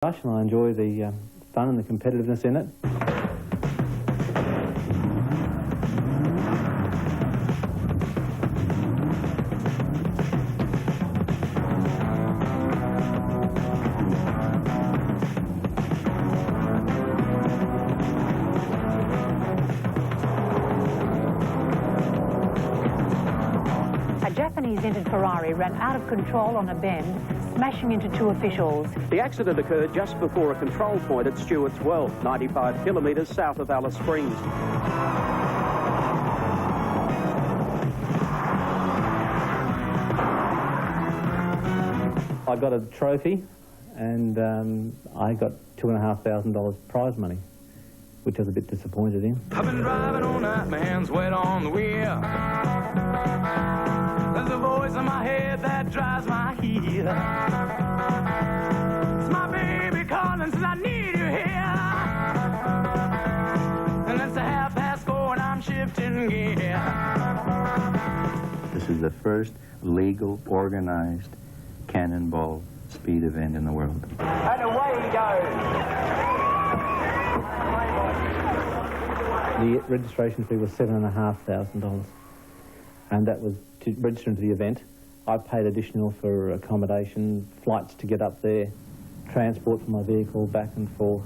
And I enjoy the fun and the competitiveness in it. A Japanese-entered Ferrari ran out of control on a bend, smashing into two officials. The accident occurred just before a control point at Stewart's Well, 95 kilometres south of Alice Springs. I got a trophy and I got $2,500 prize money, which I was a bit disappointed in. I've been driving all night, my hands wet on the wheel. There's a voice in my head that drives my heel. It's my baby calling, says I need you here. And it's 4:30 and I'm shifting gear. This is the first legal, organized Cannonball speed event in the world. And away he goes. The registration fee was $7,500, and that was to register into the event. I paid additional for accommodation, flights to get up there, transport for my vehicle back and forth,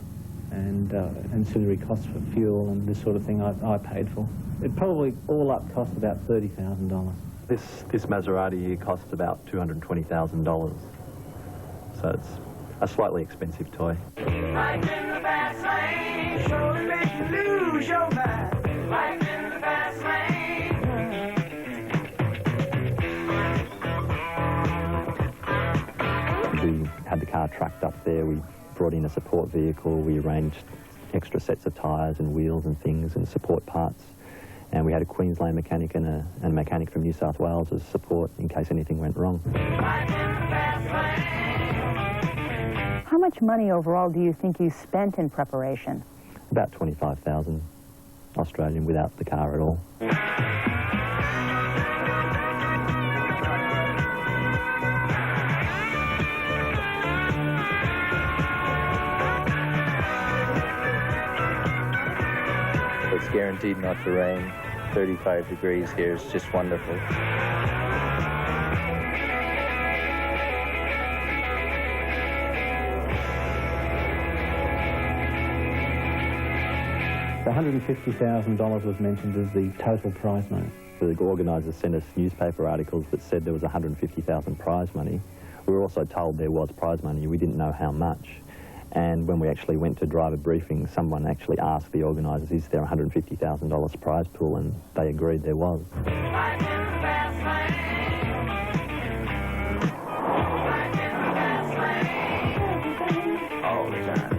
and ancillary costs for fuel and this sort of thing I paid for. It probably all up cost about $30,000. This Maserati costs about $220,000, so it's a slightly expensive toy. Life in the fast lane, surely make you lose your mind. Life in the fast lane. We had the car trucked up there, we brought in a support vehicle, we arranged extra sets of tyres and wheels and things and support parts. And we had a Queensland mechanic and a mechanic from New South Wales as support in case anything went wrong. How much money overall do you think you spent in preparation? About 25,000 Australian without the car at all. It's guaranteed not to rain. 35 degrees here is just wonderful. The $150,000 was mentioned as the total prize money. The organisers sent us newspaper articles that said there was $150,000 prize money. We were also told there was prize money. We didn't know how much. And when we actually went to driver briefing, someone actually asked the organisers, is there $150,000 prize pool? And they agreed there was. All the time.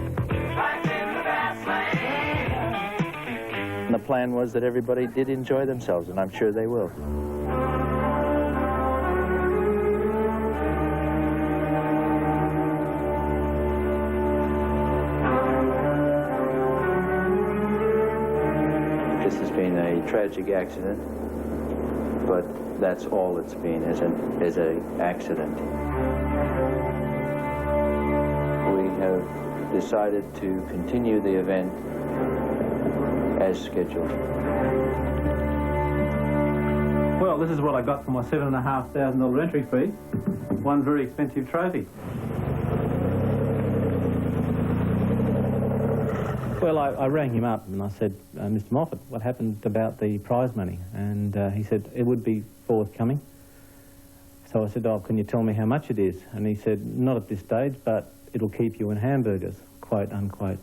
And the plan was that everybody did enjoy themselves, and I'm sure they will. This has been a tragic accident, but that's all it's been, is an accident. We have decided to continue the event as scheduled. Well, this is what I got for my $7,500 entry fee. One very expensive trophy. Well, I rang him up and I said, Mr. Moffat, what happened about the prize money? And he said, it would be forthcoming. So I said, oh, can you tell me how much it is? And he said, not at this stage, but it'll keep you in hamburgers, quote unquote.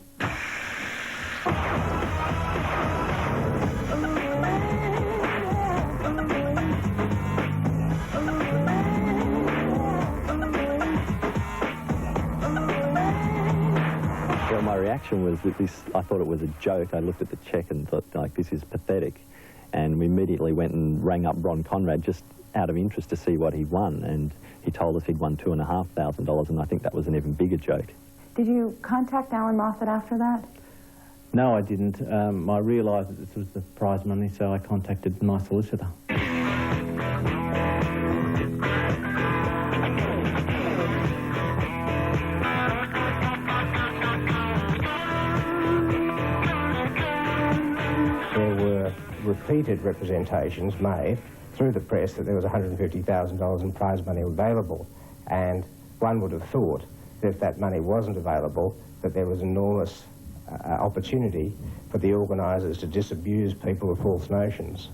Well, my reaction was that I thought it was a joke. I looked at the cheque and thought, like, this is pathetic. And we immediately went and rang up Conrad just out of interest to see what he'd won. And he told us he'd won $2,500, and I think that was an even bigger joke. Did you contact Allan Moffat after that? No, I didn't. I realised that this was the prize money, so I contacted my solicitor. repeated representations made through the press that there was $150,000 in prize money available. And one would have thought that if that money wasn't available, that there was enormous opportunity for the organisers to disabuse people of false notions.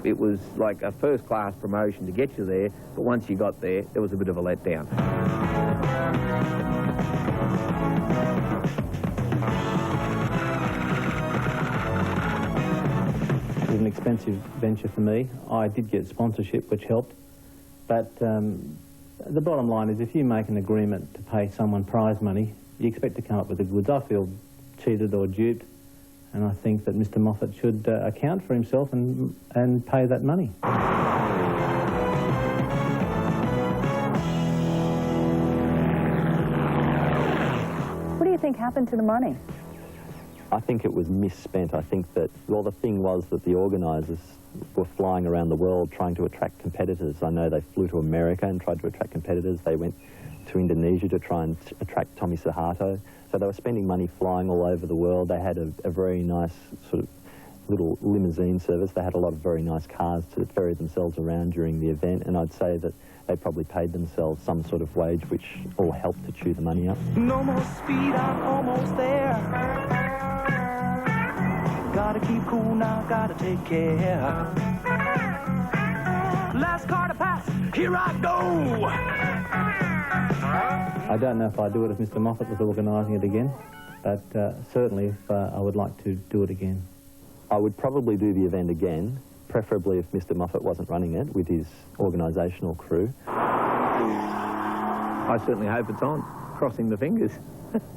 It was like a first-class promotion to get you there, but once you got there, there was a bit of a letdown. It was an expensive venture for me. I did get sponsorship, which helped, but the bottom line is if you make an agreement to pay someone prize money, you expect to come up with the goods. I feel cheated or duped, and I think that Mr. Moffat should account for himself and pay that money. What do you think happened to the money? I think it was misspent. I think that, well, the thing was that the organisers were flying around the world trying to attract competitors. I know they flew to America and tried to attract competitors. They went to Indonesia to try and attract Tommy Suharto. So they were spending money flying all over the world. They had a very nice sort of little limousine service. They had a lot of very nice cars to ferry themselves around during the event, and I'd say that they probably paid themselves some sort of wage which all helped to chew the money up. No more speed, I'm almost there. Gotta keep cool now, gotta take care. Last car to pass, here I go. I don't know if I'd do it if Mr. Moffat was organising it again, but certainly if I would like to do it again. I would probably do the event again, preferably if Mr. Moffat wasn't running it with his organisational crew. I certainly hope it's on, crossing the fingers.